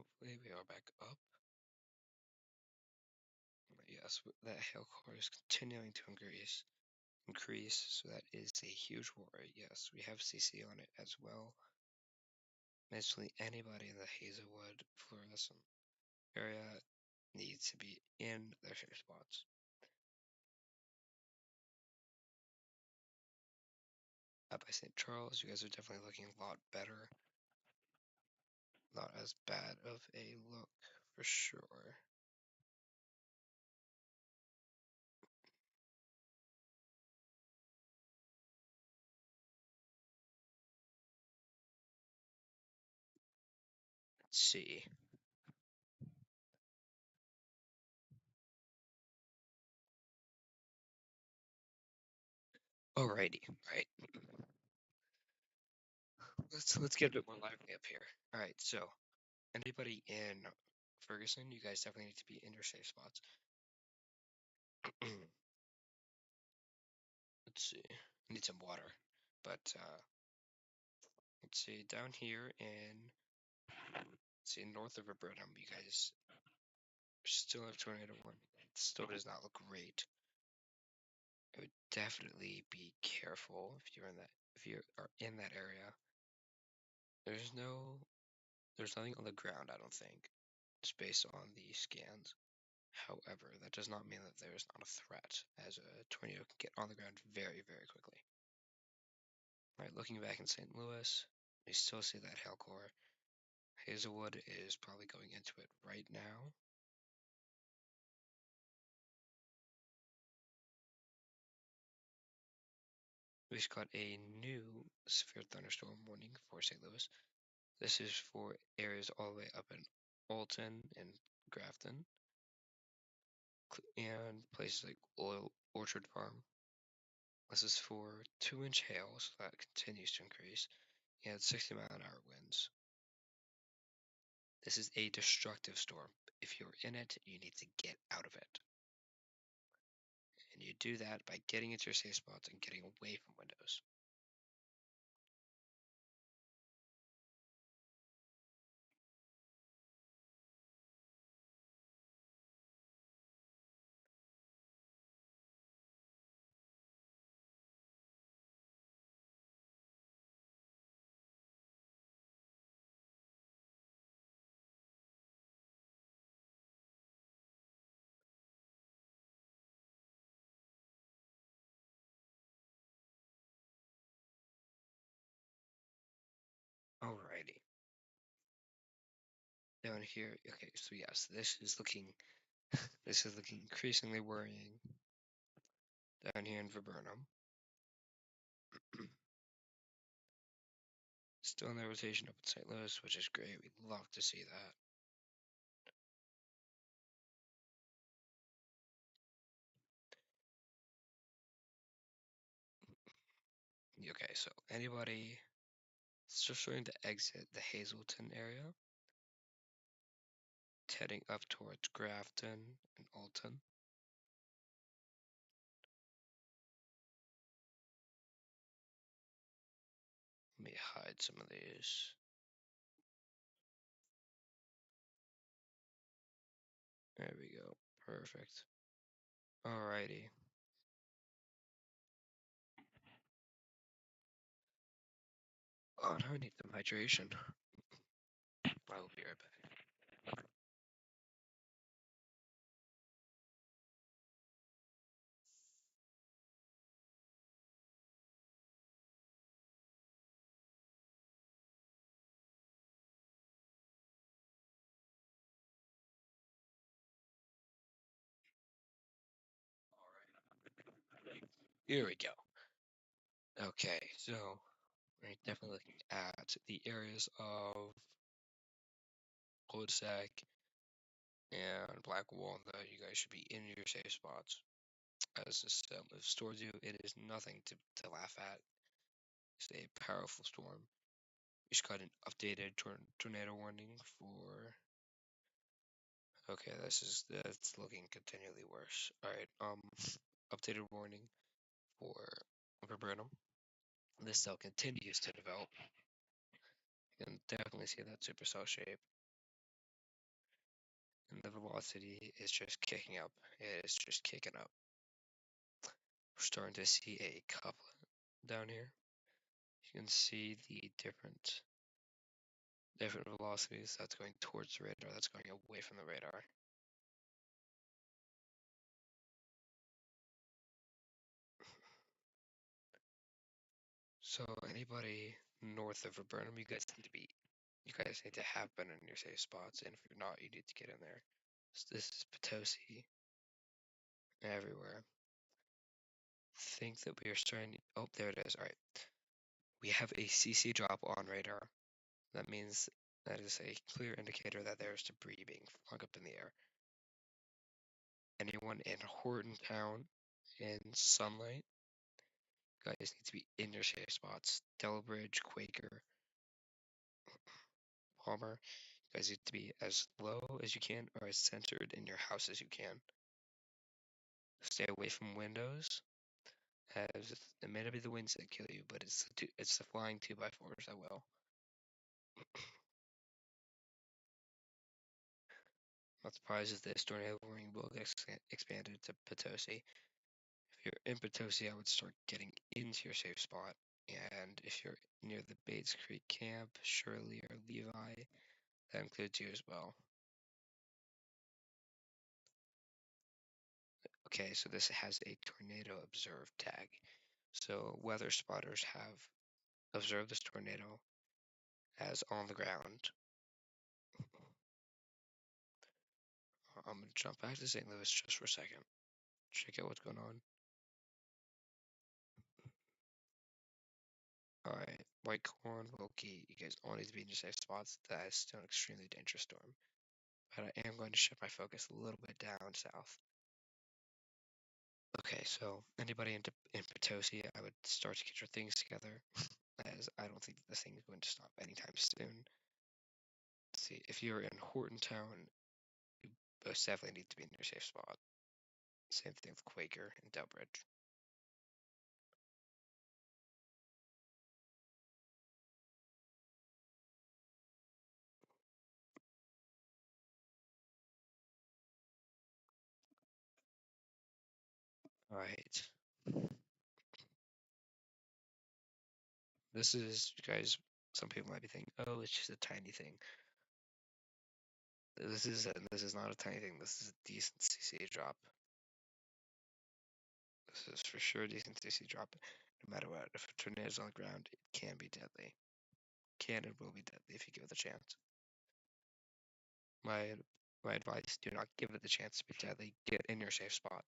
hopefully we are back up. Yes, that hail core is continuing to increase, so that is a huge worry. Yes, we have CC on it as well. Basically, anybody in the Hazelwood fluorescent area needs to be in their safe spots. Up by St. Charles, you guys are definitely looking a lot better. Not as bad of a look for sure. Let's see. Alrighty, right. Let's get a bit more lively up here. Alright, so anybody in Ferguson, you guys definitely need to be in your safe spots. Let's see. I need some water. But let's see, down here in let's see, north of Roberta, you guys still have tornado warning. It still does not look great. I would definitely be careful if you are in that area. There's nothing on the ground, I don't think. Just based on the scans. However, that does not mean that there is not a threat, as a tornado can get on the ground very, very quickly. Alright, looking back in St. Louis, we still see that hail core. Hazelwood is probably going into it right now. We just got a new severe thunderstorm warning for St. Louis. This is for areas all the way up in Alton and Grafton, and places like Orchard Farm. This is for 2-inch hail, so that continues to increase, and 60-mile-an-hour winds. This is a destructive storm. If you're in it, you need to get out of it. And you do that by getting into your safe spots and getting away from windows. Alrighty. Down here, okay, so yes, this is looking increasingly worrying. Down here in Viburnum. Still in the rotation up in St. Louis, which is great. We'd love to see that. Okay, so anybody just starting to exit the Hazleton area, heading up towards Grafton and Alton. Let me hide some of these. There we go. Perfect. Alrighty. Oh, now I need some hydration. I will be right back. Here we go. Okay, so we're definitely looking at the areas of Cul-de-sac and Black Walnut. You guys should be in your safe spots. As the system moves towards you, it is nothing to laugh at. It's a powerful storm. We just got an updated tornado warning for. Okay, that's looking continually worse. All right, updated warning for Viburnum. This cell continues to develop. You can definitely see that supercell shape. and the velocity is just kicking up. It is just kicking up. We're starting to see a couplet down here. You can see the different velocities that's going towards the radar, that's going away from the radar. So anybody north of Viburnum, you guys need to have been in your safe spots, and if you're not, you need to get in there. So this is Potosi everywhere. Think that we are starting. Oh, there it is. All right, we have a CC drop on radar. That means that is a clear indicator that there is debris being flung up in the air. Anyone in Horton Town in sunlight, you guys need to be in your safe spots. Delbridge, Quaker, Palmer, you guys need to be as low as you can or as centered in your house as you can. Stay away from windows, as it may not be the winds that kill you, but it's the flying 2x4s that will. Not surprised if this tornado warning will get expanded to Potosi. If you're in Potosi, I would start getting into your safe spot. And if you're near the Bates Creek camp, Shirley or Levi, that includes you as well. Okay, so this has a tornado observed tag. So weather spotters have observed this tornado as on the ground. I'm going to jump back to St. Louis just for a second. Check out what's going on. Alright, White Corn, Wilkie, you guys all need to be in your safe spots. That is still an extremely dangerous storm. But I am going to shift my focus a little bit down south. Okay, so anybody in Potosi, I would start to get your things together, as I don't think that this thing is going to stop anytime soon. Let's see, if you're in Horton Town, you most definitely need to be in your safe spot. Same thing with Quaker and Delbridge. Alright. This is, you guys, some people might be thinking, oh, it's just a tiny thing. This is not a tiny thing. This is a decent CCA drop. This is for sure a decent CC drop. No matter what, if a tornado is on the ground, it can be deadly. Can and will be deadly if you give it a chance. My advice: do not give it the chance to be deadly. Get in your safe spot.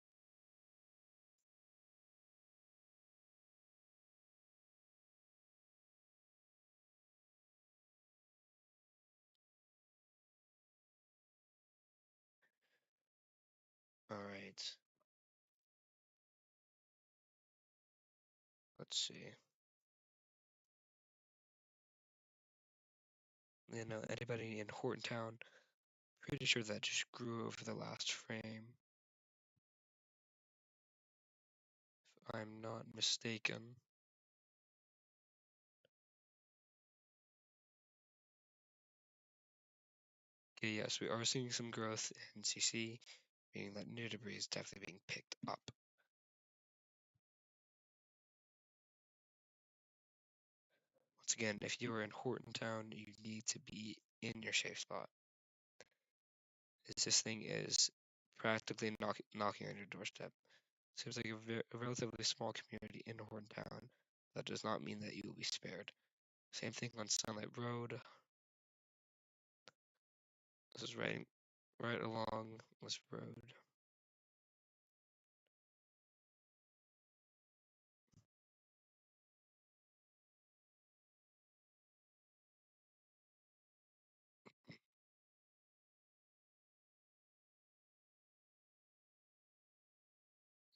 All right. Let's see. You know, anybody in Horton Town? Pretty sure that just grew over the last frame. If I'm not mistaken. Okay, yes, we are seeing some growth in CC, meaning that new debris is definitely being picked up. Once again, if you are in Horton Town, you need to be in your safe spot. As this thing is practically knocking on your doorstep. Seems like a relatively small community in Horton Town. That does not mean that you will be spared. Same thing on Sunlight Road. This is right along this road.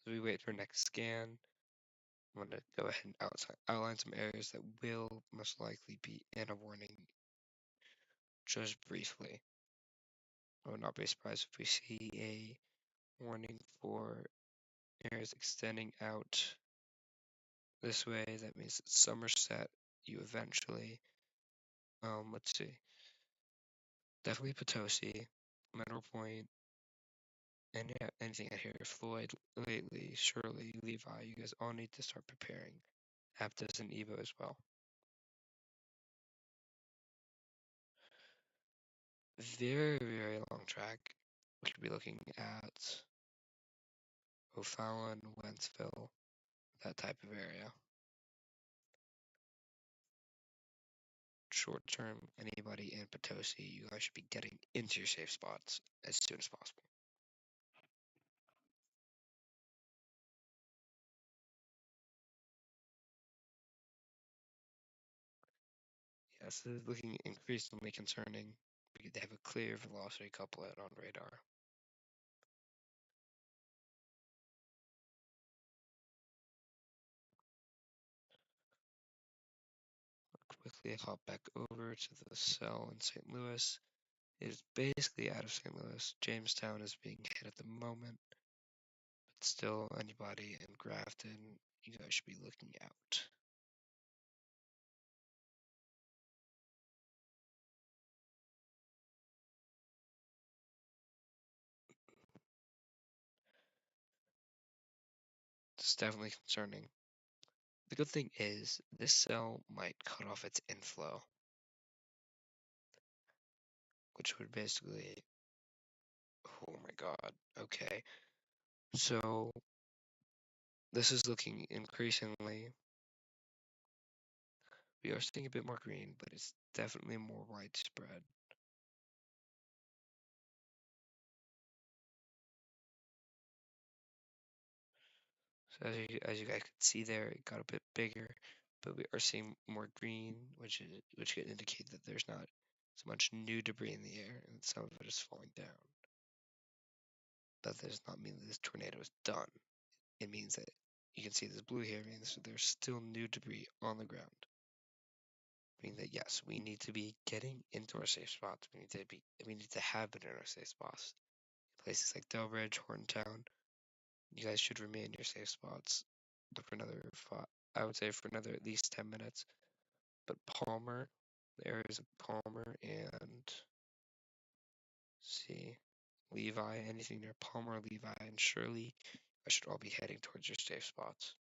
As we wait for next scan, I'm going to go ahead and outline some areas that will most likely be in a warning just briefly. I would not be surprised if we see a warning for areas extending out this way. That means that Somerset, you eventually, let's see, definitely Potosi, Mineral Point, and yeah, anything out here. Floyd, lately, Shirley, Levi, you guys all need to start preparing. Aptos and Evo as well. Very, very long track. We could be looking at O'Fallon, Wentzville, that type of area. Short term, anybody in Potosi, you guys should be getting into your safe spots as soon as possible. Yes, this is looking increasingly concerning because they have a clear velocity couplet on radar. Quickly hop back over to the cell in St. Louis. It is basically out of St. Louis. Jamestown is being hit at the moment, but still, anybody in Grafton, you guys should be looking out. It's definitely concerning. The good thing is, this cell might cut off its inflow, which would basically. Oh my god. Okay. So, this is looking increasingly. We are seeing a bit more green, but it's definitely more widespread. So as you guys could see there, it got a bit bigger, but we are seeing more green, which could indicate that there's not so much new debris in the air, and some of it is falling down. That does not mean that this tornado is done. It means that you can see this blue here means that there's still new debris on the ground. Meaning that yes, we need to be getting into our safe spots. We need to have been in our safe spots. Places like Delbridge, Horntown, you guys should remain in your safe spots for another I would say for another at least 10 minutes. But Palmer, the areas of Palmer and see Levi, anything near Palmer, Levi, and Shirley, I should all be heading towards your safe spots.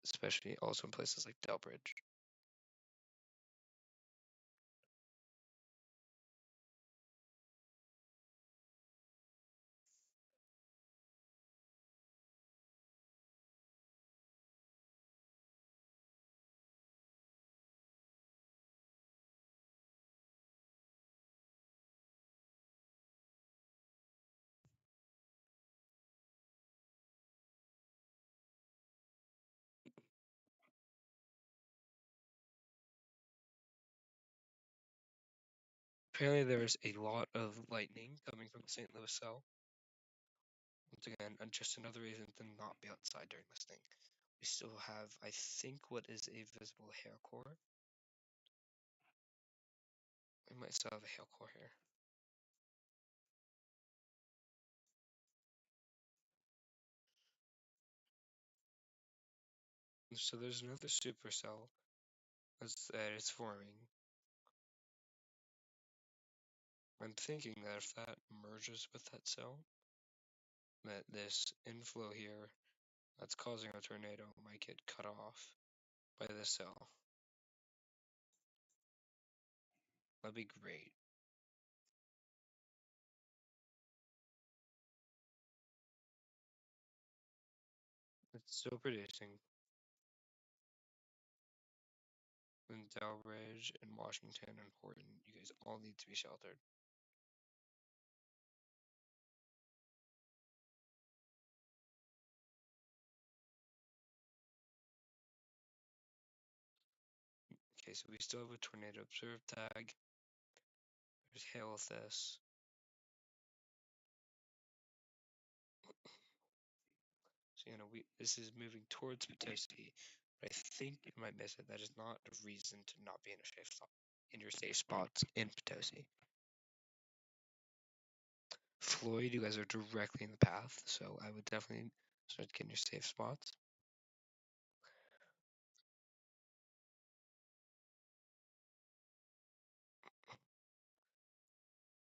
Especially also in places like Delbridge. Apparently there is a lot of lightning coming from the St. Louis cell. Once again, and just another reason to not be outside during this thing. We still have, I think, what is a visible hail core. We might still have a hail core here. So there's another supercell that is forming. I'm thinking that if that merges with that cell, that this inflow here that's causing a tornado might get cut off by this cell. That'd be great. It's still producing. In Delbridge and Washington and Horton, you guys all need to be sheltered. Okay, so we still have a tornado observed tag. There's hail with this. So this is moving towards Potosi, but I think you might miss it. That is not a reason to not be in a safe spot in your safe spots in Potosi. Floyd, you guys are directly in the path, so I would definitely start getting your safe spots.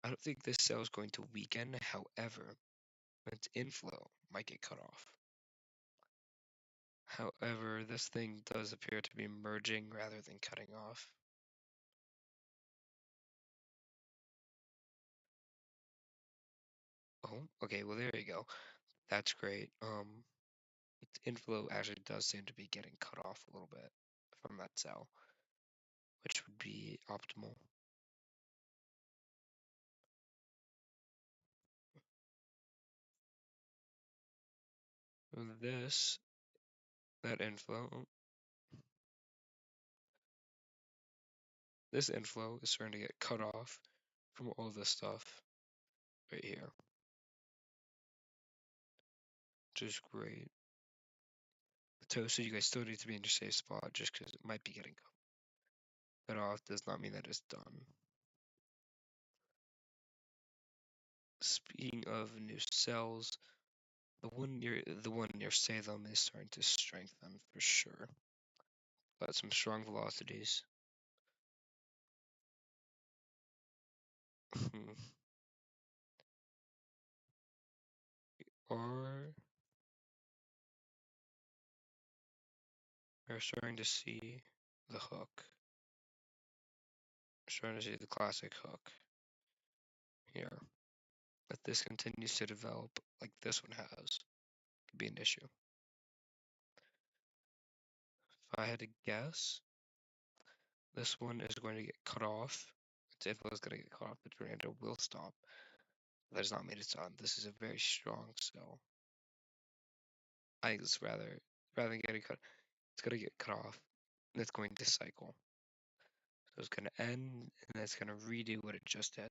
I don't think this cell is going to weaken. However, its inflow might get cut off. However, this thing does appear to be merging rather than cutting off. Oh, okay, well there you go. That's great. Its inflow actually does seem to be getting cut off a little bit from that cell, which would be optimal. This, that inflow, this inflow is starting to get cut off from all this stuff right here, which is great. So you guys still need to be in your safe spot just because it might be getting cut off does not mean that it's done. Speaking of new cells, the one near Salem is starting to strengthen for sure. Got some strong velocities. Or we're starting to see the hook. We're starting to see the classic hook here. If this continues to develop like this one has, could be an issue. If I had to guess, this one is going to get cut off. Its inflow is going to get cut off. The tornado will stop. That does not mean it's on. This is a very strong cell. I think it's rather than getting cut, it's going to get cut off. And it's going to cycle. So it's going to end, and it's going to redo what it just did.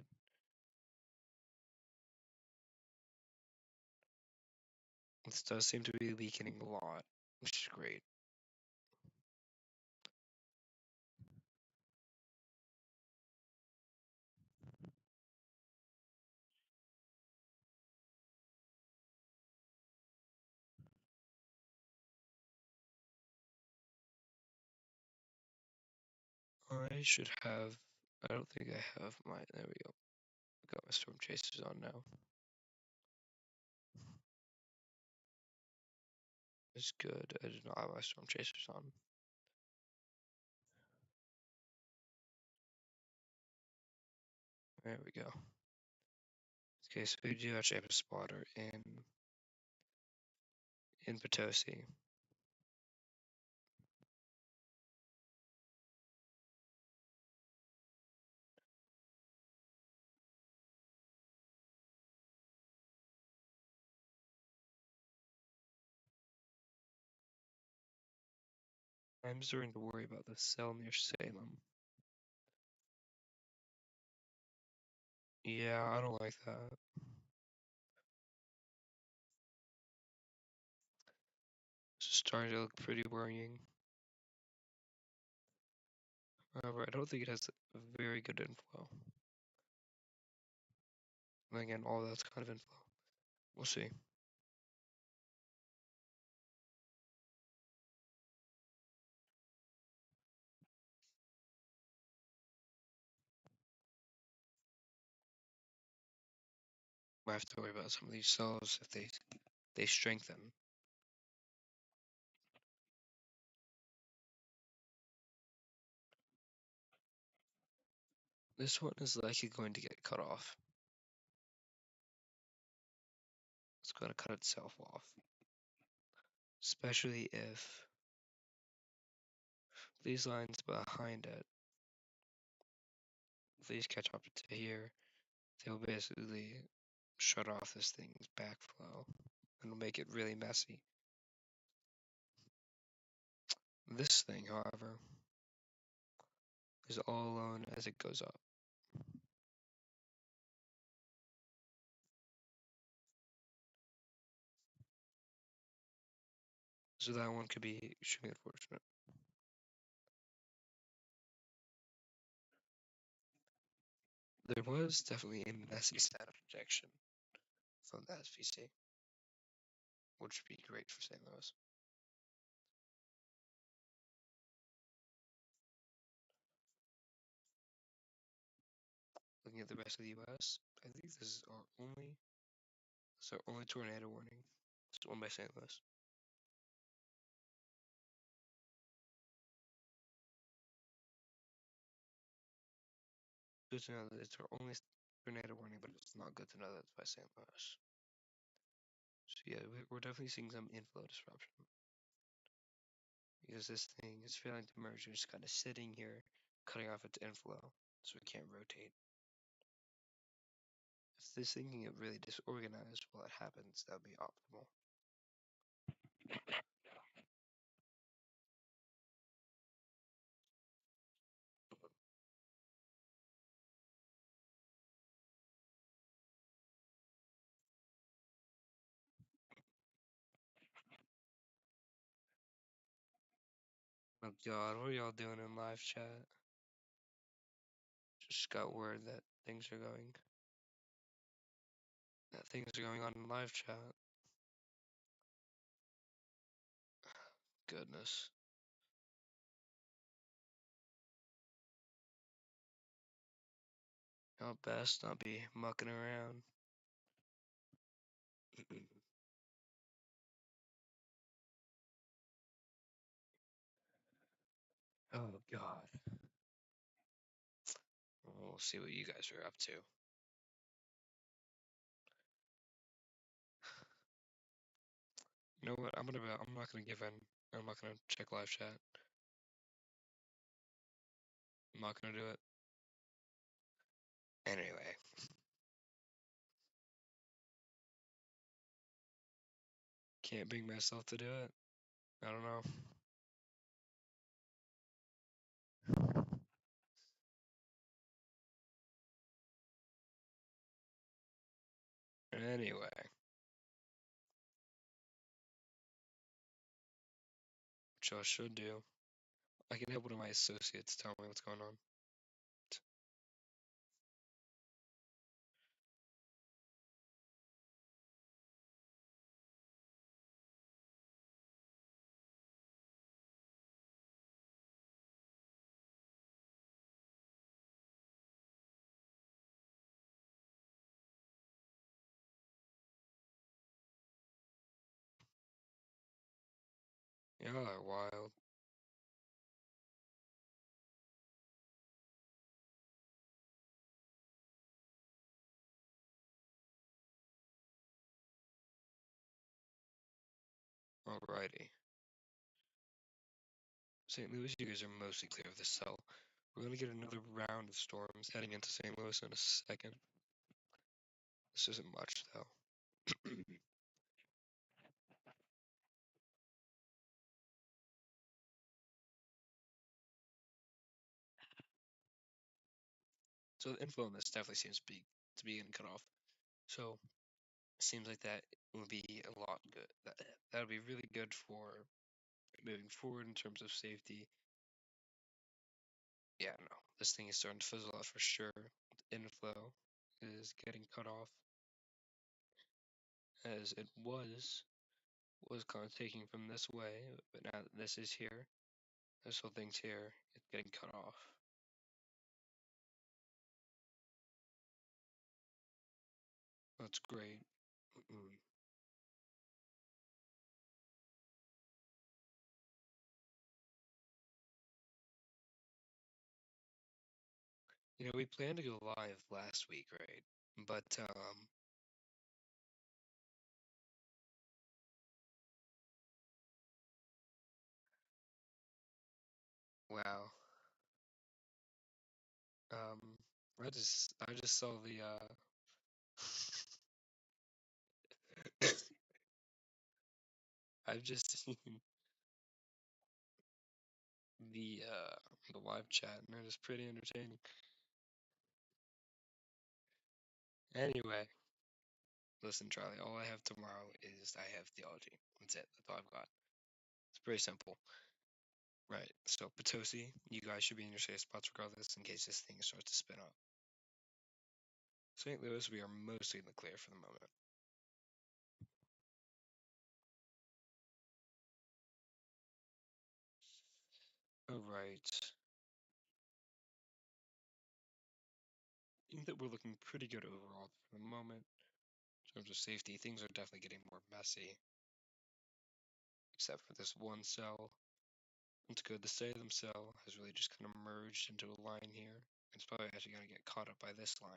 This does seem to be weakening a lot, which is great. I should have. I don't think I have my. There we go. I got my storm chasers on now. It's good. I did not have my storm chasers on. There we go. Okay, so we do actually have a spotter in Potosi. I'm starting to worry about the cell near Salem. Yeah, I don't like that. It's starting to look pretty worrying. However, I don't think it has a very good inflow. And again, all that's kind of inflow. We'll see. I have to worry about some of these cells if they strengthen. This one is likely going to get cut off. It's going to cut itself off. Especially if these lines behind it, if these catch up to here, they'll basically shut off this thing's backflow and will make it really messy. This thing, however, is all alone as it goes up. So that one could be extremely unfortunate. There was definitely a messy static projection from the SVC, which would be great for St. Louis. looking at the rest of the U.S., I think this is our only tornado warning. It's the one by St. Louis. Good to know that it's our only tornado warning, but it's not good to know that it's by St. Louis. So yeah, we're definitely seeing some inflow disruption because this thing is failing to merge and just kind of sitting here, cutting off its inflow, so it can't rotate. If this thing can get really disorganized while it happens, that would be optimal. Oh God, what are y'all doing in live chat? Just got word that things are going on in live chat. Goodness. Y'all best not be mucking around. Oh God. We'll see what you guys are up to. You know what? I'm not gonna give in. I'm not gonna check live chat. I'm not gonna do it. Anyway. Can't bring myself to do it. I don't know. Anyway. Which I should do. I can have one of my associates tell me what's going on. Y'all are wild. Alrighty. St. Louis, you guys are mostly clear of the cell. We're gonna get another round of storms heading into St. Louis in a second. This isn't much though. So the info on this definitely seems to be getting cut off. So it seems like that would be a lot good. That would be really good for moving forward in terms of safety. Yeah, no, this thing is starting to fizzle out for sure. The inflow is getting cut off as it was kind of taking from this way, but now that this is here, this whole thing's here, it's getting cut off. That's great. Mm-mm. You know, we planned to go live last week, right? But wow. Um, I just saw the I've just seen the live chat and it is pretty entertaining. Anyway, listen, Charlie, all I have tomorrow is I have theology. That's it. That's all I've got. It's pretty simple. Right. So Potosi, you guys should be in your safe spots regardless in case this thing starts to spin up. St. Louis, we are mostly in the clear for the moment. All right. think that we're looking pretty good overall for the moment. In terms of safety, things are definitely getting more messy, except for this one cell. It's good. The Salem cell has really just kind of merged into a line here. It's probably actually going to get caught up by this line.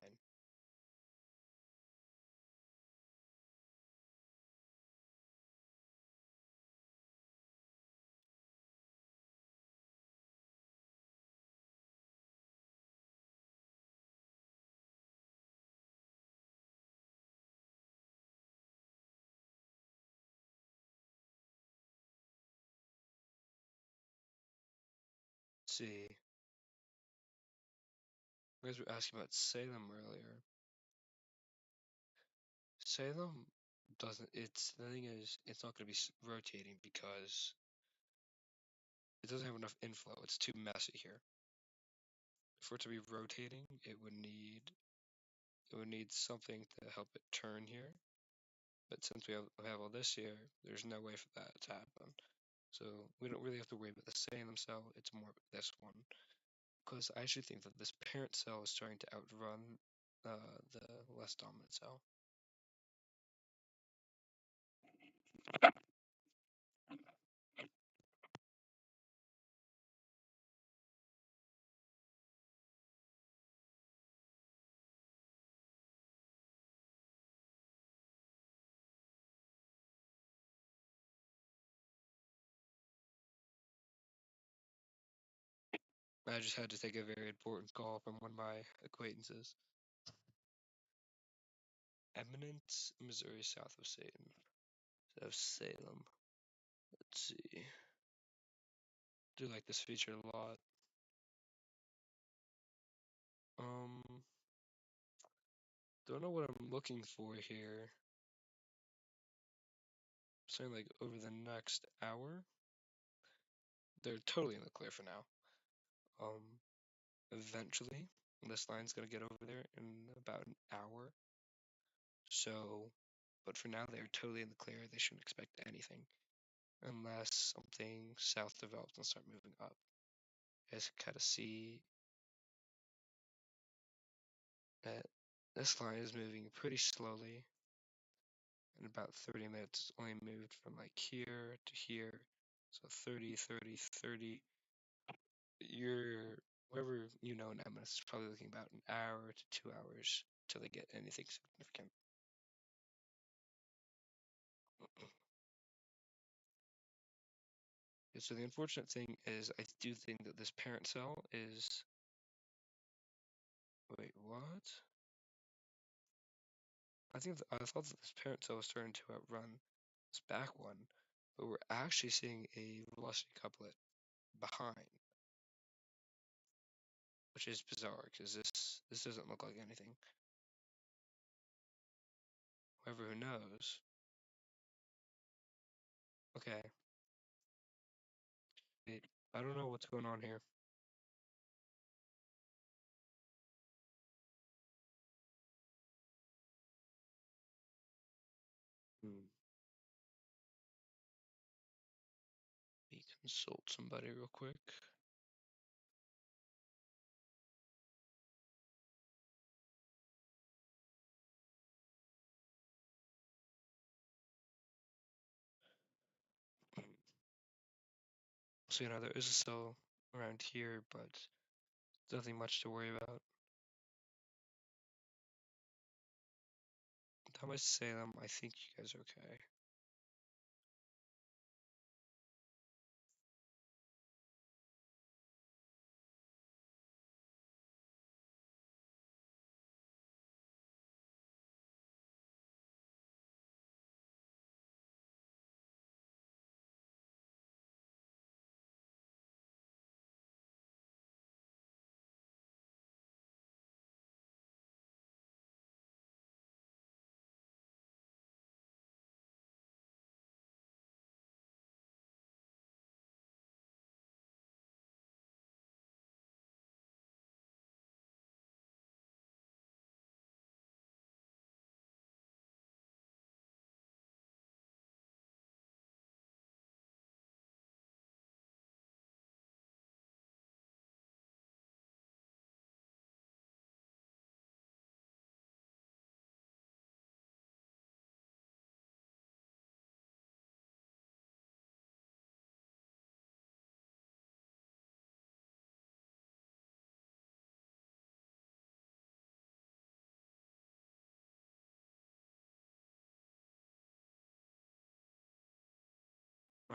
Let's see. You guys were asking about Salem earlier. Salem doesn't. The thing is, it's not going to be rotating because it doesn't have enough inflow. It's too messy here. For it to be rotating, it would need something to help it turn here. But since we have all this here, there's no way for that to happen. So we don't really have to worry about the Salem cell. It's more this one. Because I actually think that this parent cell is starting to outrun the less dominant cell. I just had to take a very important call from one of my acquaintances. Eminence, Missouri, south of Salem. Let's see. Do like this feature a lot. Don't know what I'm looking for here. Saying like over the next hour, they're totally in the clear for now. Eventually, this line's gonna get over there in about an hour. So, but for now, they're totally in the clear. They shouldn't expect anything unless something south develops and start moving up. You guys kind of see that this line is moving pretty slowly. In about 30 minutes, it's only moved from like here to here. So 30, 30, 30. Whoever you know in MS is probably looking about an hour to 2 hours till they get anything significant. So the unfortunate thing is, I do think that this parent cell is. Wait, what? I thought that this parent cell was starting to outrun this back one, but we're actually seeing a velocity couplet behind, which is bizarre because this doesn't look like anything. However, who knows? Okay. Wait, I don't know what's going on here. Hmm. Let me consult somebody real quick. So there is a cell around here, but nothing much to worry about. Thomas Salem, I think you guys are okay.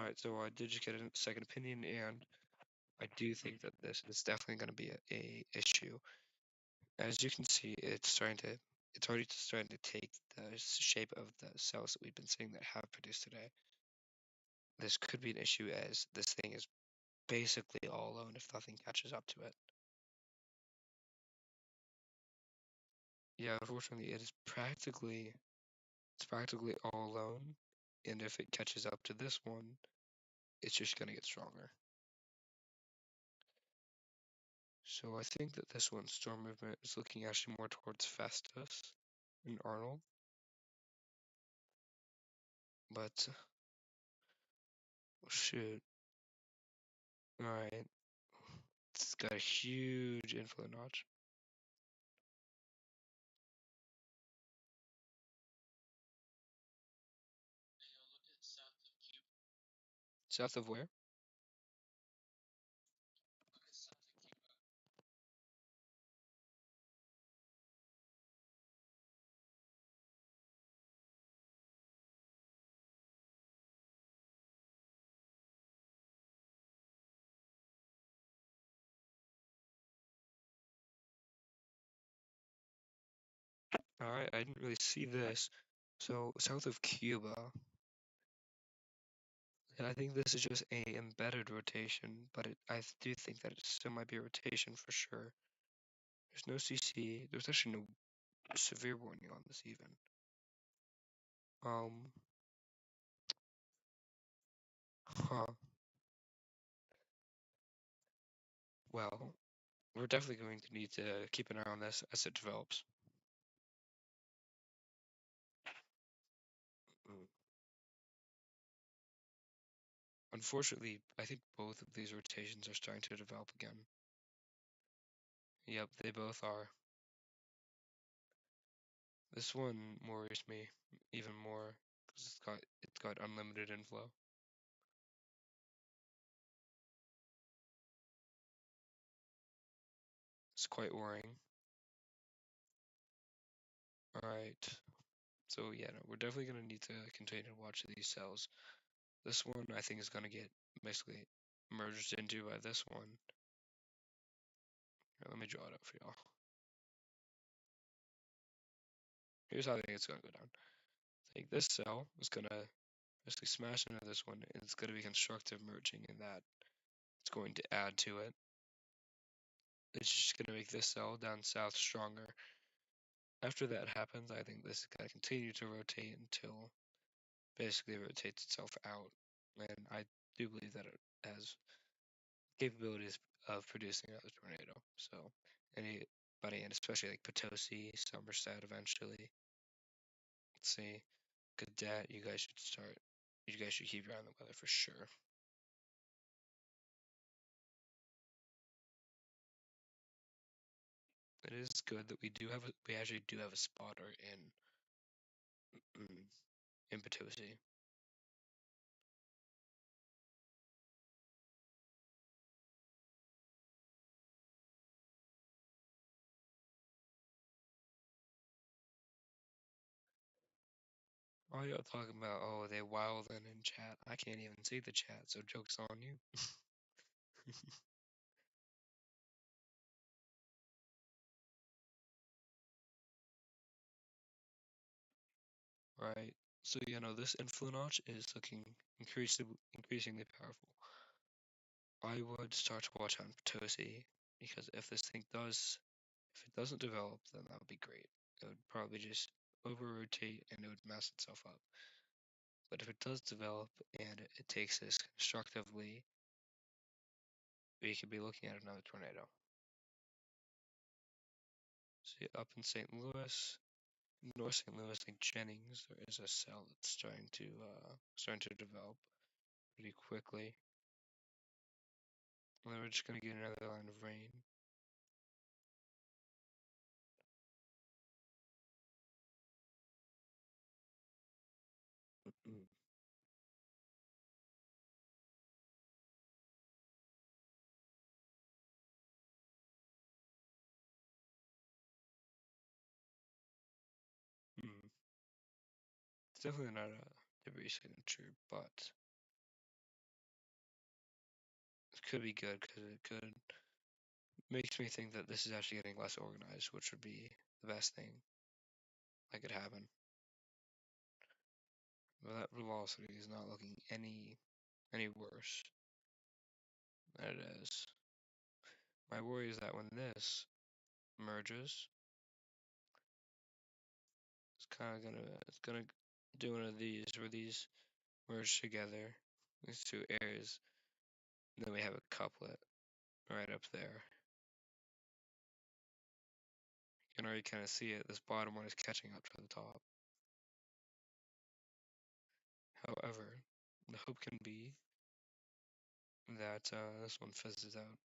Alright, so I did just get a second opinion, and I do think that this is definitely going to be a issue. As you can see, it's already starting to take the shape of the cells that we've been seeing that have produced today. This could be an issue as this thing is basically all alone if nothing catches up to it. Yeah, unfortunately, it's practically all alone, and if it catches up to this one, it's just gonna get stronger. So I think that this one's storm movement is looking actually more towards Festus and Arnold, but shoot, all right, it's got a huge inflow notch. South of where? All right, I didn't really see this. So south of Cuba, and I think this is just a embedded rotation, but I do think that it still might be a rotation for sure. There's no CC. There's actually no severe warning on this even. Um, huh. Well, we're definitely going to need to keep an eye on this as it develops. Mm. Unfortunately, I think both of these rotations are starting to develop again. Yep, they both are. This one worries me even more because it's got unlimited inflow. It's quite worrying. All right. So yeah, no, we're definitely gonna need to continue to watch these cells. This one I think is gonna get basically merged into by this one. Here, let me draw it up for y'all. Here's how I think it's gonna go down. I think this cell is gonna basically smash into this one, and it's gonna be constructive merging in that. It's going to add to it. It's just gonna make this cell down south stronger. After that happens, I think this is gonna continue to rotate until basically it rotates itself out. And I do believe that it has capabilities of producing another tornado. So anybody, and especially like Potosi, Somerset eventually. Let's see. Cadet, you guys should start. You guys should keep your eye on the weather for sure. It is good that we actually do have a spotter in Potosi. All y'all talking about, oh, they wildin' in chat. I can't even see the chat, so joke's on you. Right. So this inflow notch is looking increasingly powerful. I would start to watch out Potosi because if it doesn't develop, then that would be great. It would probably just over rotate and it would mess itself up. But if it does develop and it takes this constructively, we could be looking at another tornado. See, up in St. Louis, North St. Louis, like Jennings, there is a cell that's starting to develop pretty quickly. And then we're just gonna get another line of rain. Mm. It's definitely not a debris signature, but could be good because it could makes me think that this is actually getting less organized, which would be the best thing that could happen. But that velocity is not looking any worse than it is. My worry is that when this merges, it's gonna do one of these where these merge together, these two areas, and then we have a couplet right up there. You can already kind of see it. This bottom one is catching up to the top. However, the hope can be that this one fizzes out.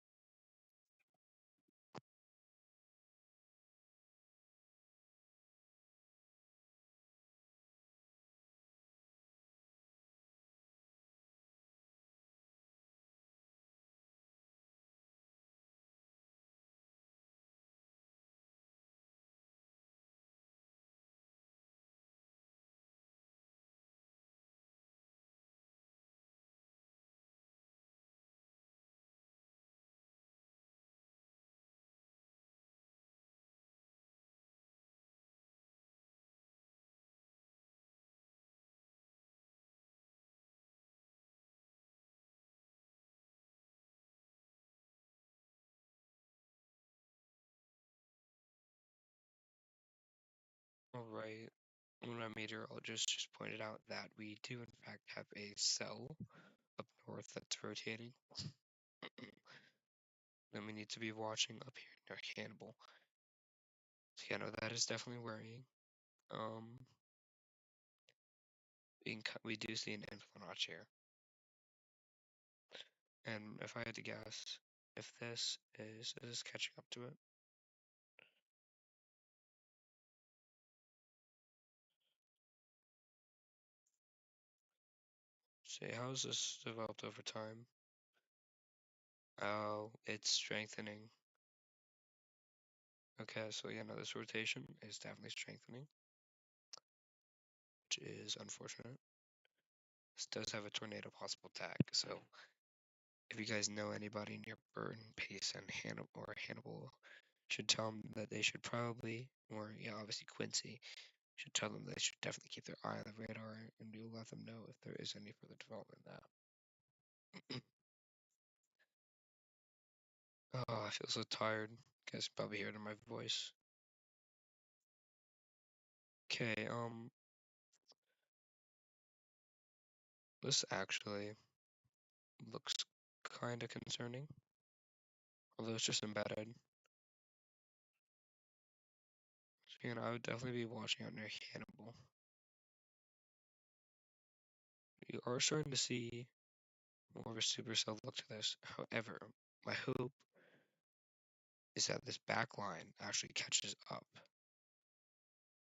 Alright, one of my meteorologists just pointed out that we do in fact have a cell up north that's rotating. Then we need to be watching up here near Hannibal. So yeah, no, that is definitely worrying. Um, we do see an influence here. And if I had to guess, if this is catching up to it. See, how has this developed over time? Oh, it's strengthening. Okay, so yeah, no, this rotation is definitely strengthening, which is unfortunate. This does have a tornado possible tag, so if you guys know anybody near Burton, Pace, and Hannibal, should tell them that they should probably, or yeah, obviously Quincy, should tell them they should definitely keep their eye on the radar, and we'll let them know if there is any further development in that. Oh, I feel so tired. You guys can probably hear it in my voice. Okay, this actually looks kind of concerning, although it's just embedded. So, I would definitely be watching out near Hannibal. You are starting to see more of a supercell look to this. However, my hope is that this back line actually catches up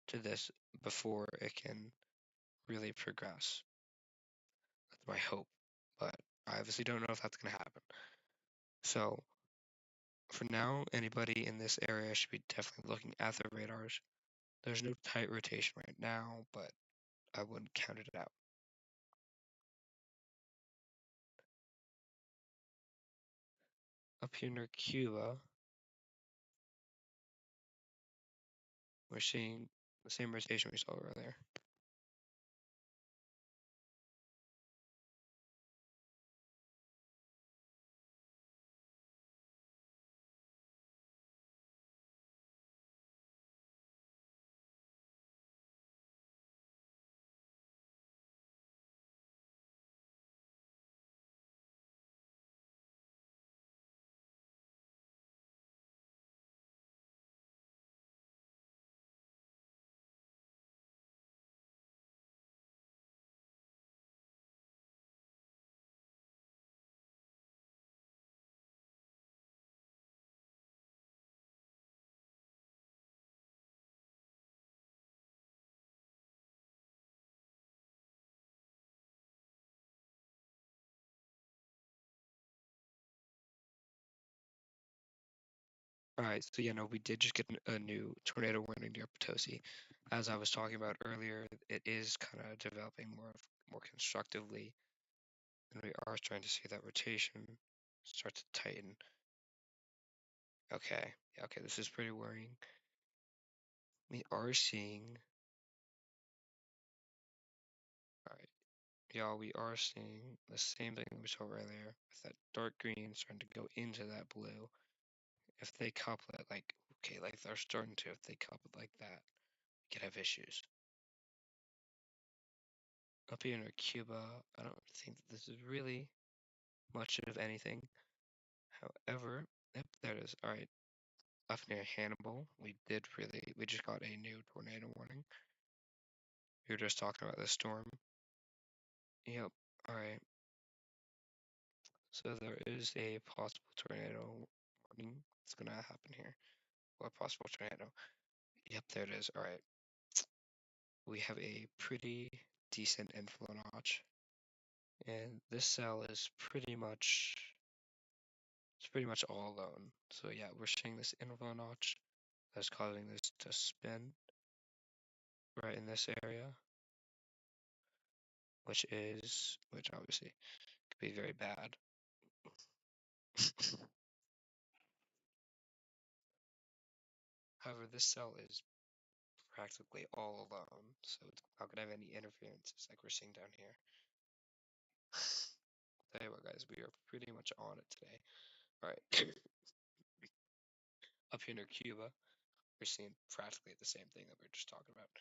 to this before it can really progress. That's my hope, but I obviously don't know if that's going to happen. So, for now, anybody in this area should be definitely looking at their radars. There's no tight rotation right now, but I wouldn't count it out. Up here near Cuba, we're seeing the same rotation we saw earlier. Alright, so we did just get a new tornado warning near Potosi. As I was talking about earlier, it is kind of developing more constructively, and we are starting to see that rotation. start to tighten. Okay, okay, this is pretty worrying. We are seeing, all right, y'all, we are seeing the same thing that we saw earlier with that dark green starting to go into that blue. If they couple it like, okay, like they're starting to, if they couple it like that, we could have issues. Up here near Cuba, I don't think that this is really much of anything. However, yep, there it is. All right, up near Hannibal, we just got a new tornado warning. We were just talking about this storm. Yep, all right. So there is a possible tornado warning that's gonna happen here. What possible tornado? Yep, there it is. All right. We have a pretty decent inflow notch, and this cell is pretty much all alone. So yeah, we're seeing this inflow notch that's causing this to spin right in this area, which obviously could be very bad. However, this cell is practically all alone, so it's not gonna have any interferences like we're seeing down here. Tell you what, guys, we are pretty much on it today. All right, up here near Cuba, we're seeing practically the same thing that we were just talking about.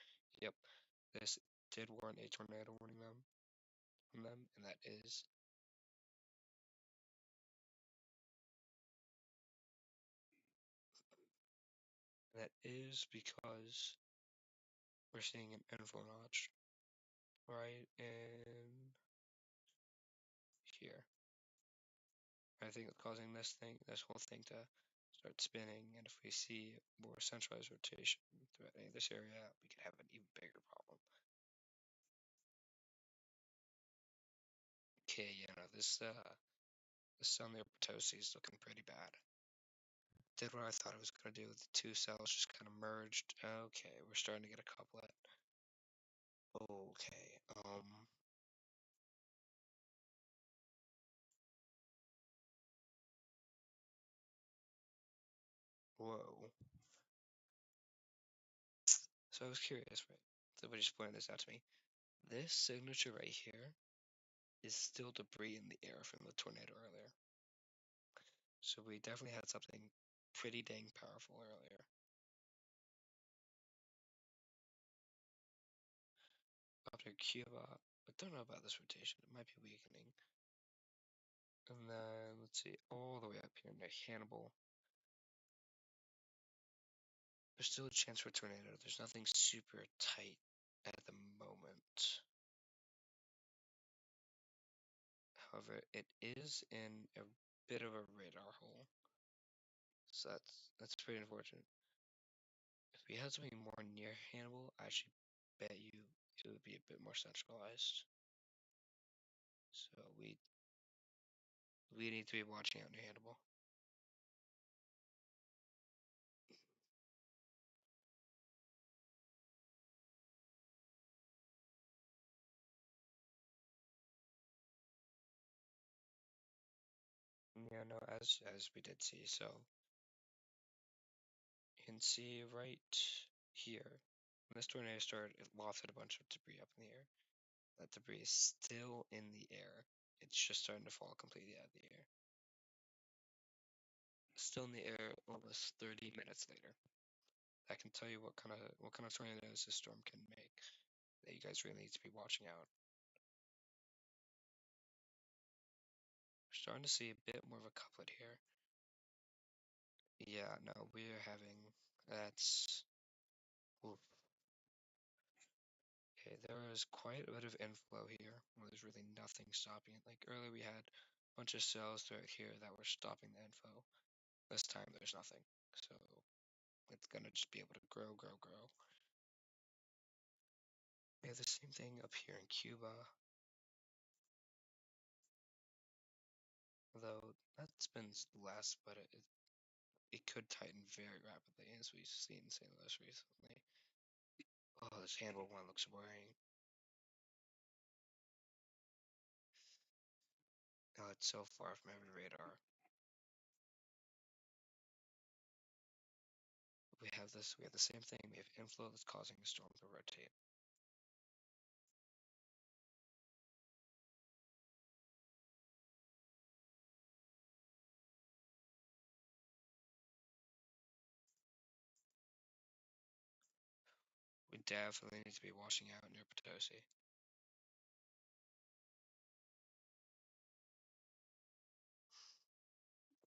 Yep, this did warrant a tornado warning from them, and that is because we're seeing an inflow notch right in here. I think it's causing this whole thing to start spinning, and if we see more centralized rotation throughout this area, we could have an even bigger problem. Okay, this cell near Potosi is looking pretty bad. Did what I thought it was gonna do. The two cells just kind of merged. Okay, we're starting to get a couplet. Okay, whoa. So I was curious, right? Somebody just pointed this out to me. This signature right here is still debris in the air from the tornado earlier. So we definitely had something pretty dang powerful earlier. Up near Cuba, but don't know about this rotation. It might be weakening. And then let's see, all the way up here near Hannibal. There's still a chance for a tornado. There's nothing super tight at the moment. However, it is in a bit of a radar hole. So that's pretty unfortunate. If we had something more near Hannibal, I actually bet you it would be a bit more centralized. So we need to be watching out near Hannibal. Yeah, no, as we did see. So you can see right here, when this tornado started, it lofted a bunch of debris up in the air. That debris is still in the air. It's just starting to fall completely out of the air. Still in the air almost 30 minutes later. I can tell you what kind of tornadoes this storm can make. That you guys really need to be watching out. We're starting to see a bit more of a couplet here. Yeah, no, we are having that's oof. Okay, there is quite a bit of inflow here. Well, there's really nothing stopping it. Like earlier, we had a bunch of cells throughout here that were stopping the info. This time, there's nothing. So it's gonna just be able to grow, grow, grow. We have the same thing up here in Cuba. Although that spins less, but it could tighten very rapidly, as we've seen in St. Louis recently. Oh, this handle one looks worrying. Oh, it's so far from every radar. have this. We have the same thing. We have inflow that's causing a storm to rotate. We definitely need to be watching out near Potosi.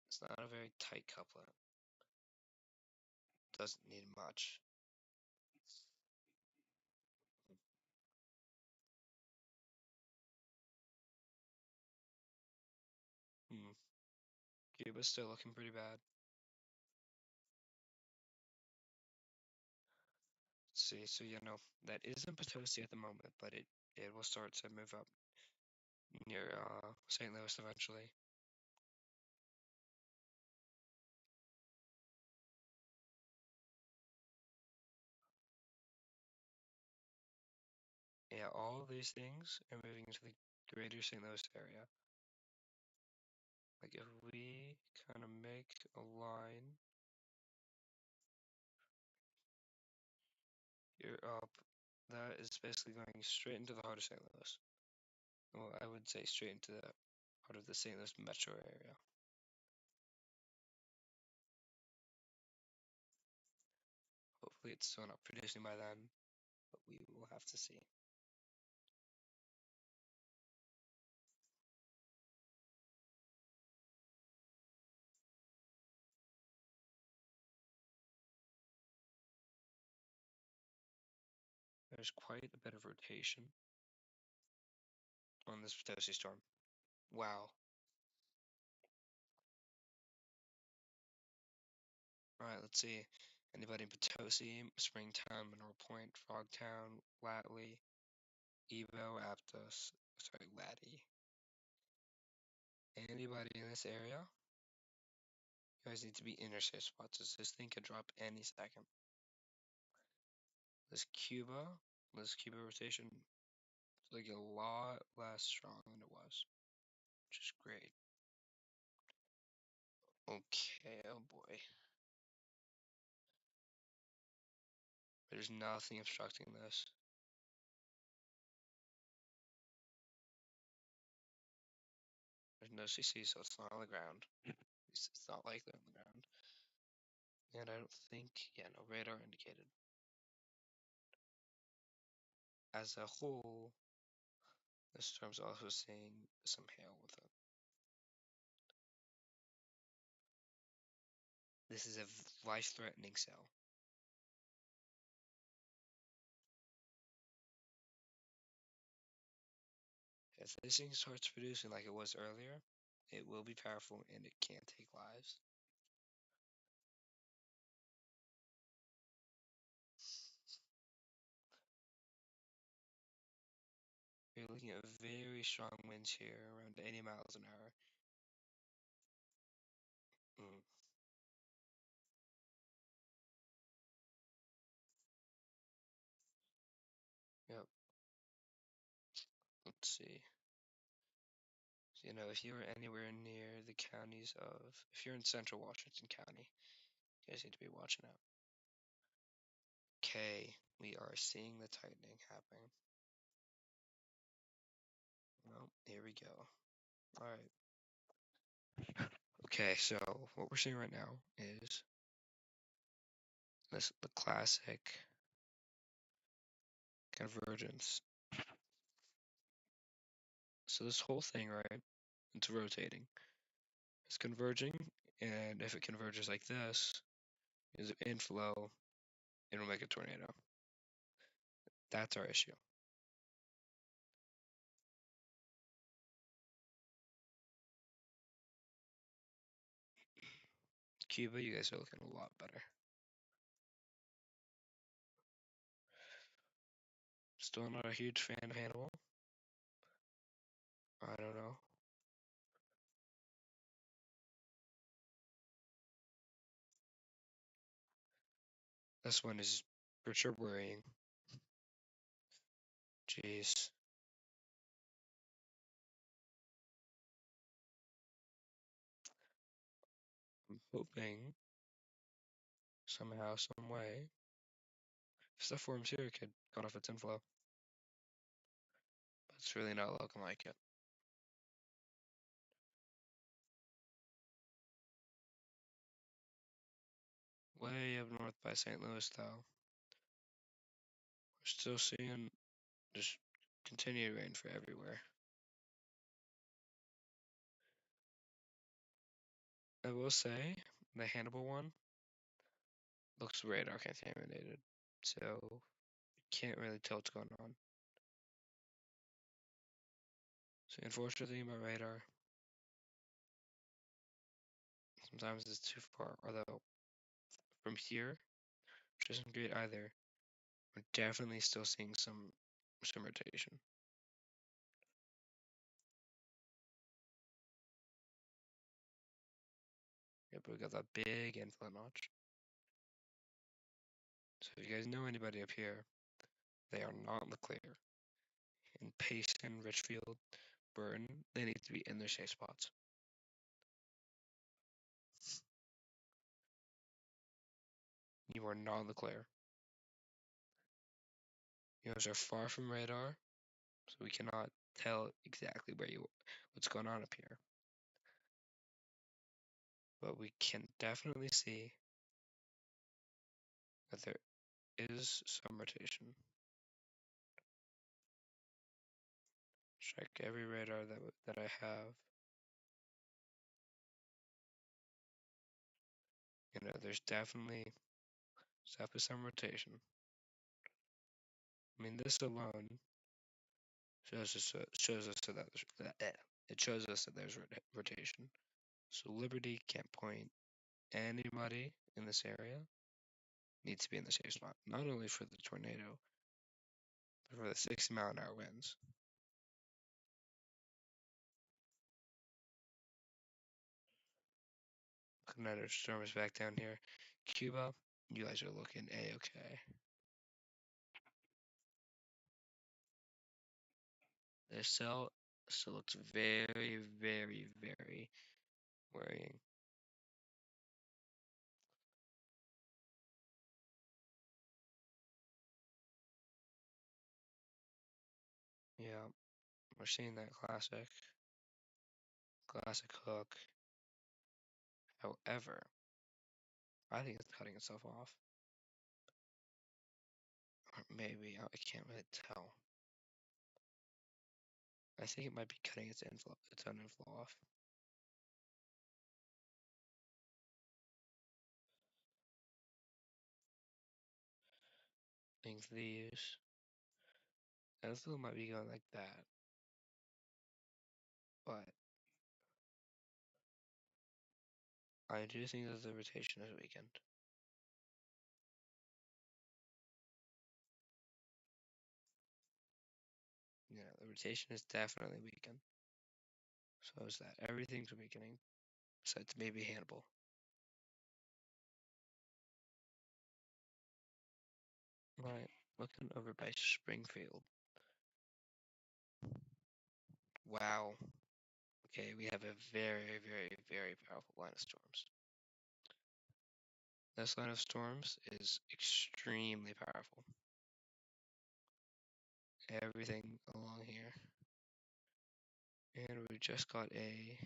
It's not a very tight couplet. Doesn't need much. Hmm. Cuba's still looking pretty bad. See, so that isn't Potosi at the moment, but it will start to move up near St. Louis eventually. Yeah, all of these things are moving into the greater St. Louis area. Like if we kind of make a line here up, that is basically going straight into the heart of St. Louis. Well, I would say straight into the heart of the St. Louis metro area. Hopefully it's still not producing by then, but we will have to see. There's quite a bit of rotation on this Potosi storm. Wow. Alright, let's see. Anybody in Potosi, Springtown, Mineral Point, Frogtown, Latley, Evo, Aptos, sorry, Laddie. Anybody in this area? You guys need to be in your safe spots, as this thing could drop any second. This Cuba rotation is like a lot less strong than it was, which is great. Okay, oh boy. There's nothing obstructing this. There's no CC, so it's not on the ground. It's not likely on the ground. And I don't think, yeah, no radar indicated. As a whole, this storm's also seeing some hail with it. This is a life-threatening cell. If this thing starts producing like it was earlier, it will be powerful and it can take lives. You're looking at very strong winds here, around 80 miles an hour. Mm. Yep. Let's see. So, if you're anywhere near the counties of, if you're in central Washington County, you guys need to be watching out. Okay, we are seeing the tightening happening. Well, here we go. Alright. Okay, so what we're seeing right now is the classic convergence. So this whole thing, right, it's rotating. It's converging, and if it converges like this, is inflow, it'll make a tornado. That's our issue. Cuba, you guys are looking a lot better. Still not a huge fan of Hannibal. I don't know. This one is for sure worrying. Jeez. I'm hoping somehow, some way. If stuff forms here, it could cut off its inflow. But it's really not looking like it. Way up north by St. Louis, though, we're still seeing just continued rain for everywhere. I will say, the Hannibal one looks radar contaminated, so can't really tell what's going on. So unfortunately, my radar sometimes it's too far. Although from here, which isn't great either, we're definitely still seeing some rotation. Yep, we got that big inflow notch. So if you guys know anybody up here, they are not in the clear. In Payson, Richfield, Burton, they need to be in their safe spots. You are not in the clear. You guys are far from radar, so we cannot tell exactly what's going on up here. But we can definitely see that there is some rotation. Check every radar that I have. There's definitely some rotation. I mean, this alone shows us it shows us that there's rotation. So Liberty can't point anybody in this area. Needs to be in the safe spot, not only for the tornado, but for the 60-mile-an-hour winds. Another storm is back down here. Cuba, you guys are looking A-okay. This cell still looks very, very, very worrying. Yeah, we're seeing that classic hook. However, I think it's cutting itself off. Or maybe, I can't really tell. I think it might be cutting its own inflow off. I think these inflow might be going like that. But I do think that the rotation is weakened. Yeah, the rotation is definitely weakened. So is that. Everything's weakening, besides maybe Hannibal. Right, looking over by Springfield. Wow. Okay, we have a very, very, very powerful line of storms. This line of storms is extremely powerful. Everything along here. And we just got a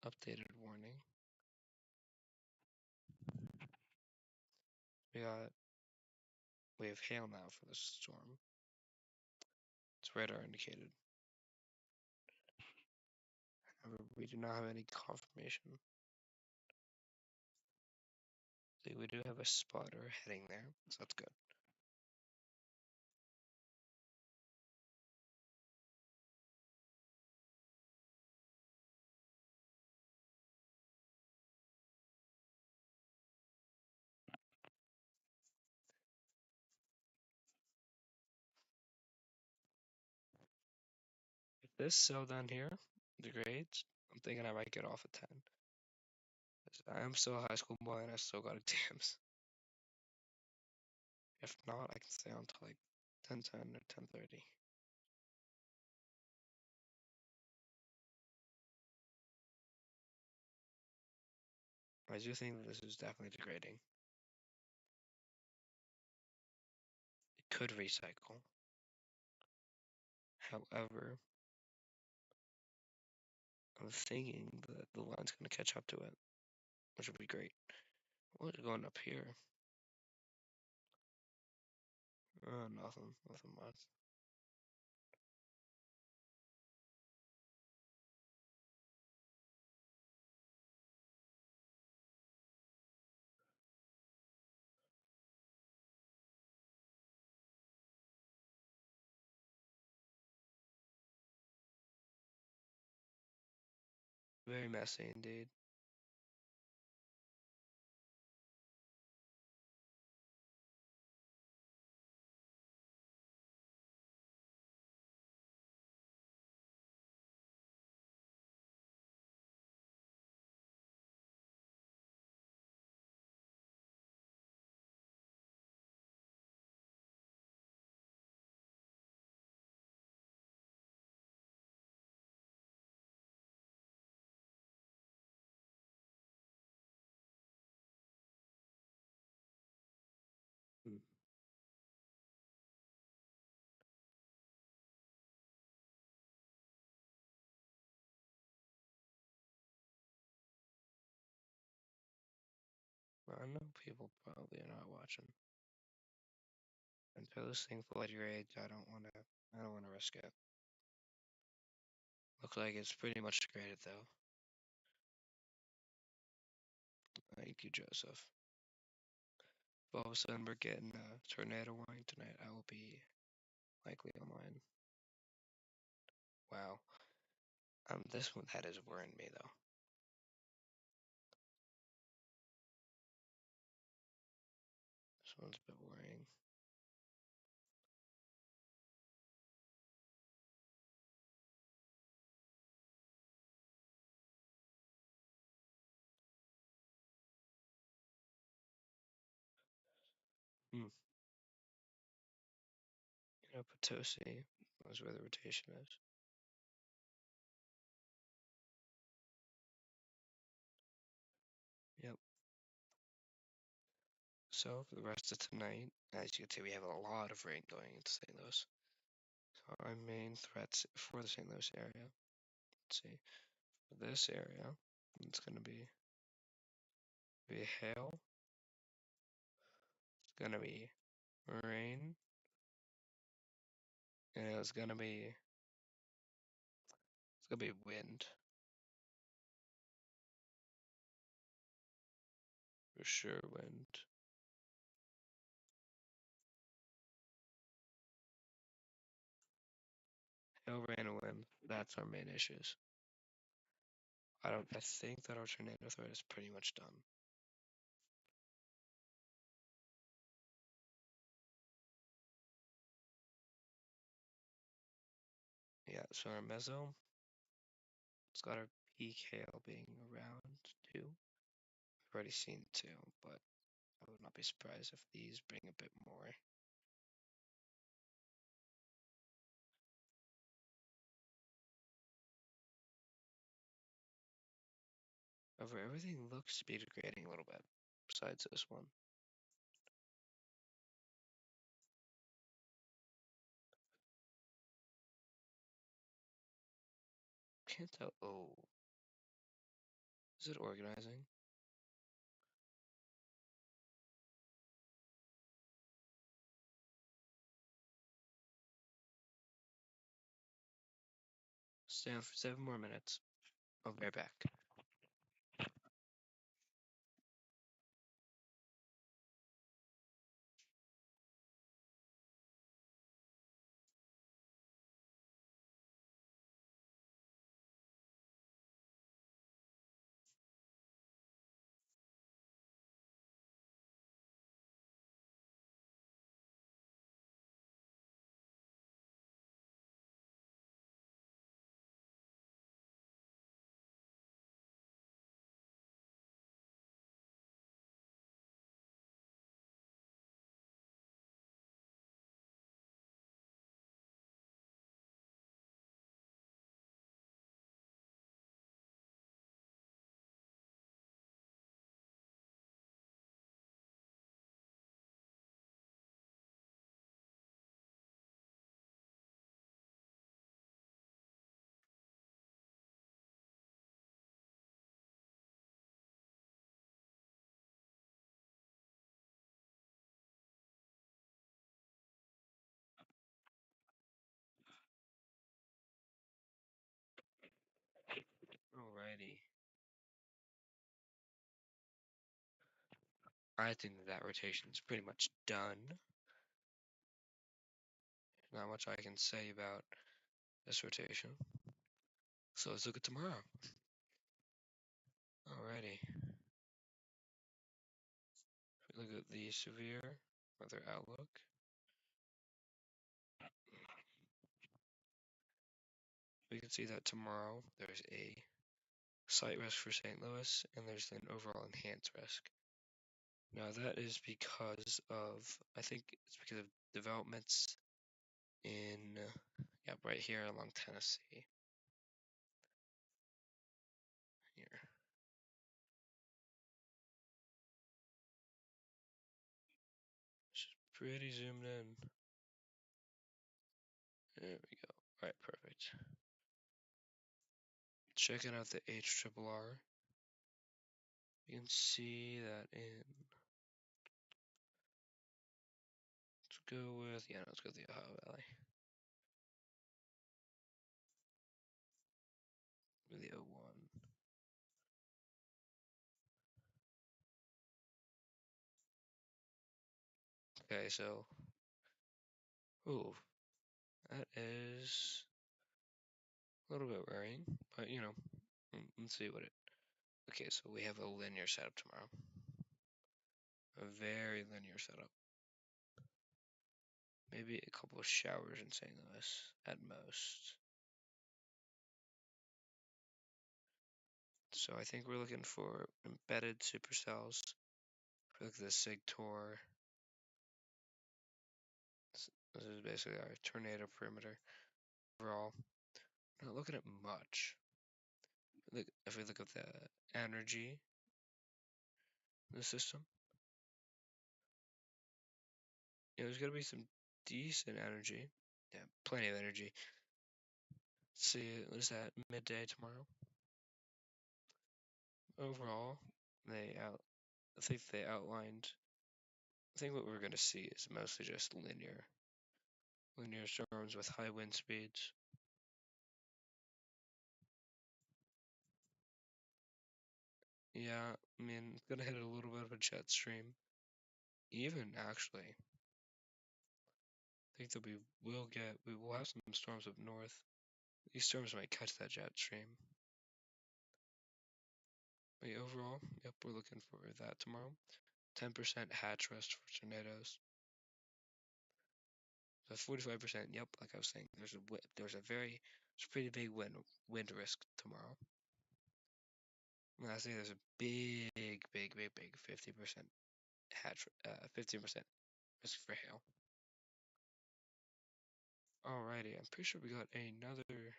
updated warning. We have hail now for this storm. It's radar indicated. However, we do not have any confirmation. See, we do have a spotter heading there, so that's good. If this cell down here degrades, I'm thinking I might get off at 10. I am still a high school boy and I still got exams. If not, I can stay on till like 10:10 or 10:30. I do think that this is definitely degrading. It could recycle. However, I'm thinking that the line's going to catch up to it, which would be great. What's going up here? Nothing much. Very messy indeed. Hmm. I know people probably are not watching. Until this thing full your age, I don't wanna risk it. Looks like it's pretty much degraded though. Thank you, Joseph. If all of a sudden we're getting a tornado warning tonight, I will be likely online. Wow. This one that is worrying me though. This one's a bit worrying. Hmm. Potosi is where the rotation is. Yep. So for the rest of tonight, as you can see, we have a lot of rain going into St. Louis. So our main threats for the St. Louis area. Let's see. For this area, it's gonna be hail. It's gonna be rain, and it's gonna be wind for sure. Wind, hail, rain, and wind. That's our main issues. I think that our tornado threat is pretty much done. Yeah. So our mezzo, it's got our peak hail being around 2. We've already seen 2, but I would not be surprised if these bring a bit more. However, everything looks to be degrading a little bit, besides this one. Can't tell. Oh, is it organizing? Stay on for 7 more minutes. I'll be right back. I think that rotation is pretty much done. Not much I can say about this rotation. So let's look at tomorrow. Alrighty. Look at the severe weather outlook. We can see that tomorrow there's a slight risk for St. Louis, and there's an overall enhanced risk. Now that is because of, I think it's because of developments in, right here along Tennessee. Here. Just pretty zoomed in. There we go. Alright, perfect. Checking out the HRRR. You can see that in, let's go with the Ohio Valley. With the 01. Okay, so, ooh, that is a little bit worrying, but let's see what it. Okay, so we have a linear setup tomorrow. A very linear setup. Maybe a couple of showers in St. Louis at most. So I think we're looking for embedded supercells. Look at the SIG-TOR. This is basically our tornado perimeter. Overall, not looking at much. If we look at the energy in the system, there's going to be some decent energy. Yeah, plenty of energy. Let's see, what is that, midday tomorrow? Overall, I think they outlined, I think what we're going to see is mostly just linear storms with high wind speeds. Yeah, I mean, it's gonna hit a little bit of a jet stream. Even actually, I think that we will have some storms up north. These storms might catch that jet stream. But overall, yep, we're looking for that tomorrow. 10% hatch rest for tornadoes. So 45%, yep, like I was saying, there's a pretty big wind risk tomorrow. And I think there's a big 50% 15% risk for hail. Alrighty, I'm pretty sure we got another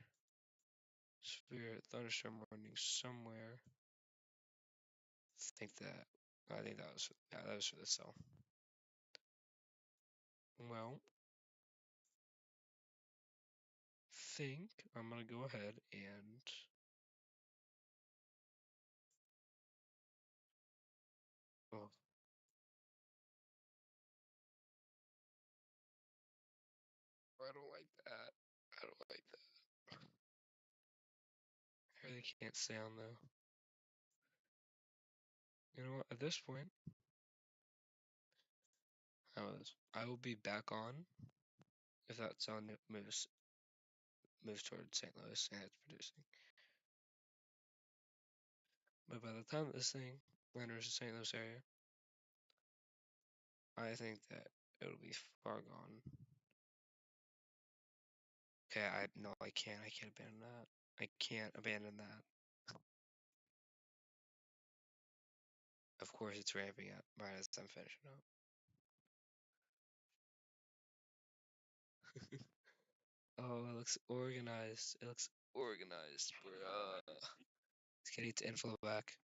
severe thunderstorm warning somewhere. I think that was for the cell. Well, think I'm gonna go ahead and oh, I don't like that. I don't like that. I really can't sound though. You know what? At this point, I will be back on if that sound moves towards St. Louis and it's producing. But by the time this thing enters the St. Louis area, I think that it'll be far gone. Okay, no, I can't. I can't abandon that. I can't abandon that. Of course, it's ramping up right as I'm finishing up. Oh, it looks organized. It looks organized, bruh. It's getting to inflow back.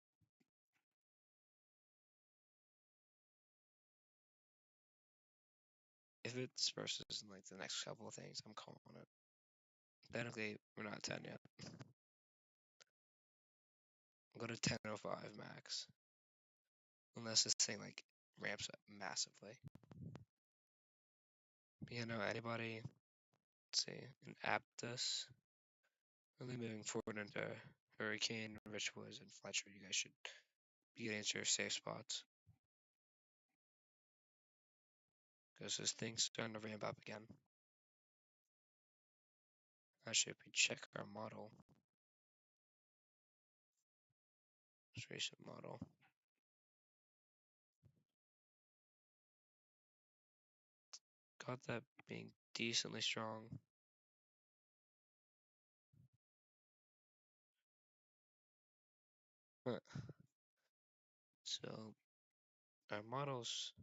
If it disperses in like the next couple of things, I'm calling it. Technically, we're not 10 yet. Go to 10:05 max. Unless this thing like ramps up massively. Anybody, let's see, in Aptus, really moving forward into Hurricane, Richwoods, and Fletcher, you guys should be getting into your safe spots. because this thing's starting to ramp up again. Actually, if we check our model, this recent model, got that being decently strong. So our models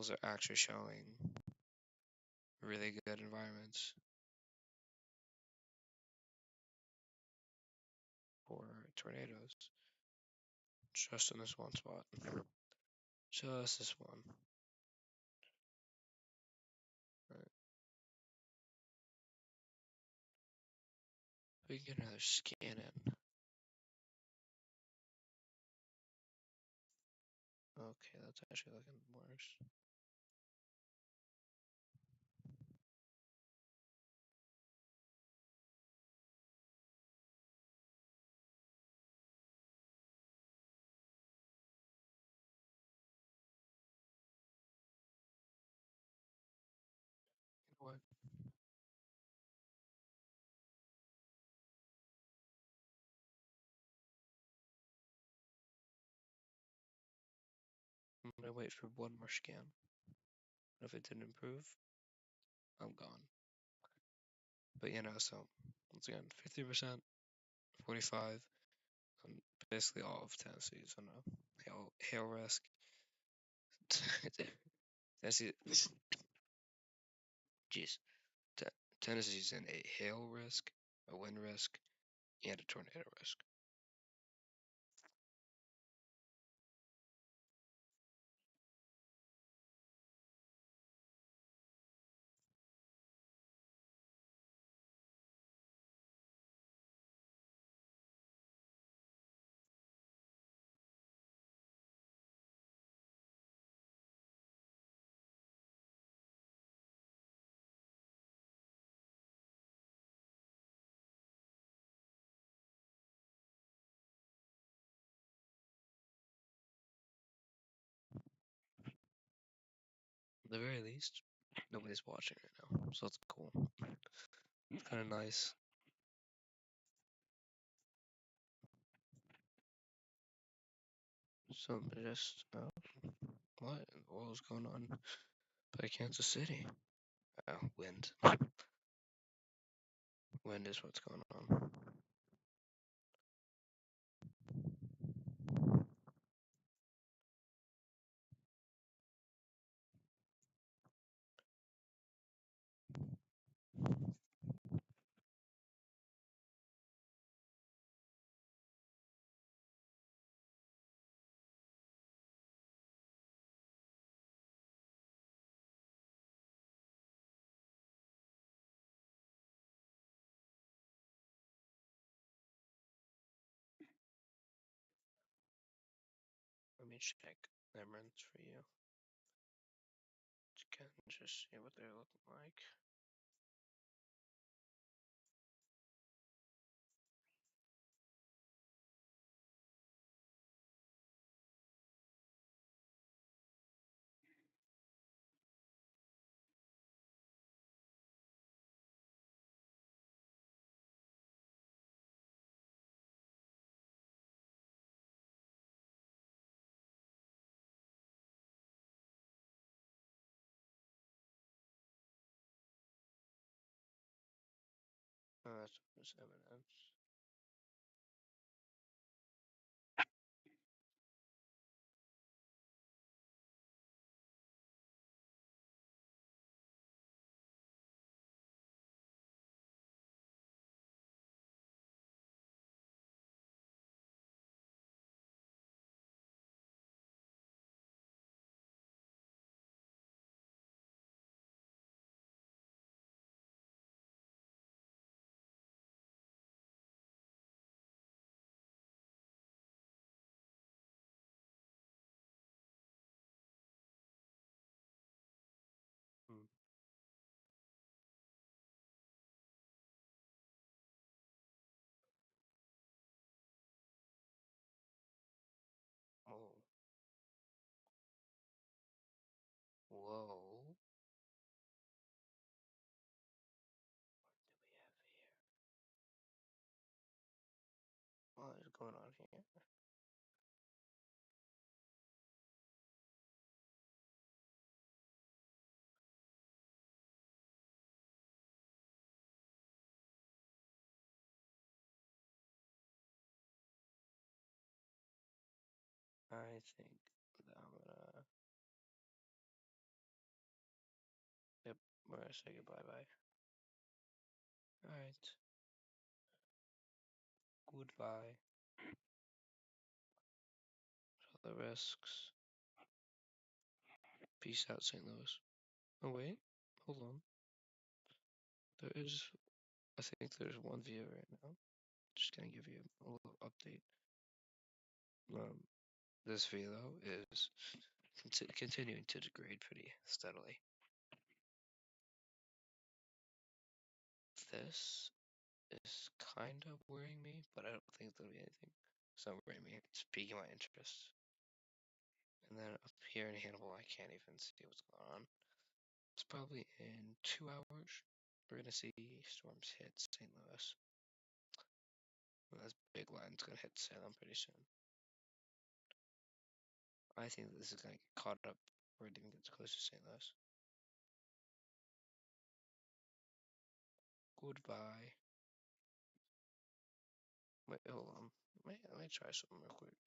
are actually showing really good environments for tornadoes. Just in this one spot. Just this one. Right. We can get another scan in. Okay, that's actually looking worse. You know what? I'm gonna wait for one more scan. If it didn't improve, I'm gone. But so once again, 50%, 45, on basically all of Tennessee's on a hail risk. Tennessee, jeez, Tennessee's in a hail risk, a wind risk, and a tornado risk. At the very least, nobody's watching right now, so it's cool. It's kind of nice. So just what in the world is going on by Kansas City? Wind. Wind is what's going on. Let me check Emirates for you. Can just see what they're looking like. That's just evidence. I think that I'm gonna. Yep, we're gonna say goodbye bye. Alright. Goodbye. The risks. Peace out, St. Louis. Oh wait, hold on. There is, I think there's one view right now. Just gonna give you a little update. Um, this view though is continuing to degrade pretty steadily. This is kind of worrying me, but I don't think there'll be anything. It's not worrying me. It's piquing my interest. And then up here in Hannibal, I can't even see what's going on. It's probably in 2 hours. We're gonna see storms hit St. Louis. Well, this big line's gonna hit Salem pretty soon. I think this is gonna get caught up before it even gets close to St. Louis. Goodbye. Wait, hold on. Let me try something real quick.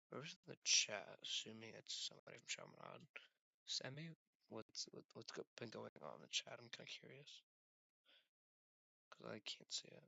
Where's the chat? Assuming it's somebody from Chaminade. Send me what's been going on in the chat. I'm kind of curious because I can't see it.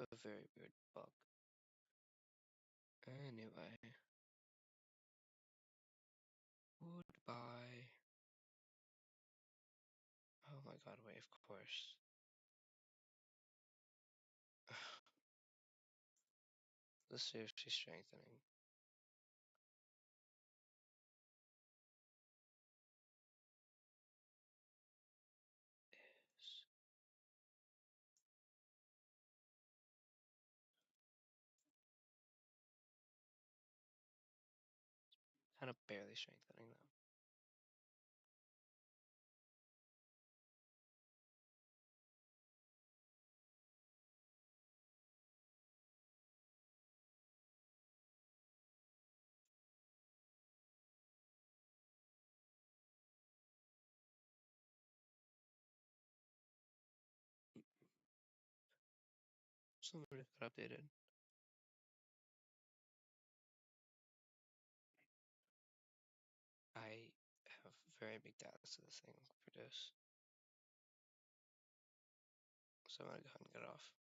A very weird bug. Anyway, goodbye. Oh my god, wait, of course. This is seriously strengthening. Is kind of barely strengthening though. Somebody got updated. I have very big doubts that this thing will produce. So I'm gonna go ahead and get off.